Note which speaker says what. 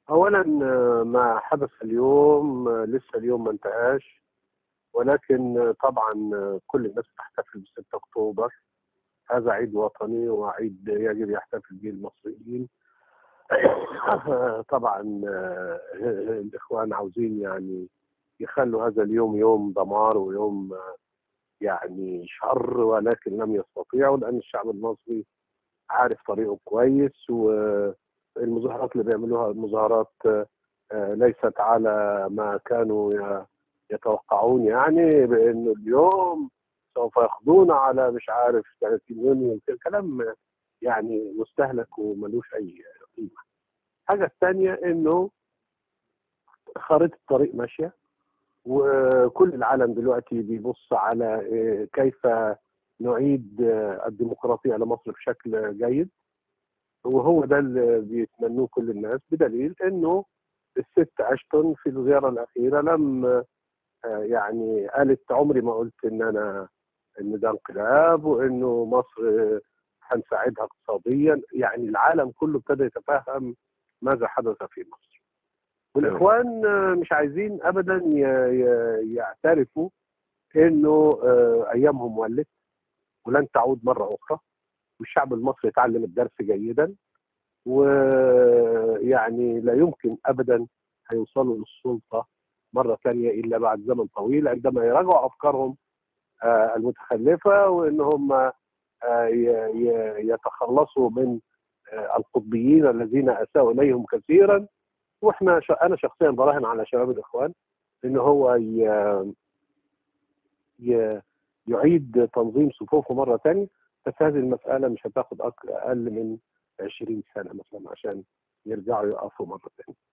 Speaker 1: أولا ما حدث اليوم لسه اليوم ما انتهاش، ولكن طبعا كل الناس تحتفل ب 6 أكتوبر. هذا عيد وطني وعيد يجب يحتفل به المصريين. طبعا الإخوان عاوزين يعني يخلوا هذا اليوم يوم دمار ويوم يعني شر، ولكن لم يستطيعوا لأن الشعب المصري عارف طريقه كويس. والمظاهرات اللي بيعملوها المظاهرات ليست على ما كانوا يتوقعون، يعني بأنه اليوم سوف يقضون على مش عارف 30 يونيو. كلام يعني مستهلك وملوش أي قيمة. الحاجة الثانية إنه خريطة الطريق ماشية، وكل العالم دلوقتي بيبص على كيف نعيد الديمقراطية لمصر بشكل جيد، وهو ده اللي بيتمنوه كل الناس، بدليل انه الست اشتون في الزياره الاخيره لم يعني قالت عمري ما قلت ان ده انقلاب وانه مصر هنساعدها اقتصاديا. يعني العالم كله ابتدى يتفهم ماذا حدث في مصر. والاخوان مش عايزين ابدا يعترفوا انه ايامهم ولت ولن تعود مره اخرى، والشعب المصري يتعلم الدرس جيدا، ويعني لا يمكن ابدا هيوصلوا للسلطه مره ثانيه الا بعد زمن طويل، عندما يراجعوا افكارهم المتخلفه، وان هم يتخلصوا من القطبيين الذين اساءوا اليهم كثيرا. انا شخصيا براهن على شباب الاخوان ان هو يعيد تنظيم صفوفه مره ثانيه، بس هذه المساله مش هتاخد اقل من 20 سنه مثلا عشان يرجعوا يقفوا مره ثانيه.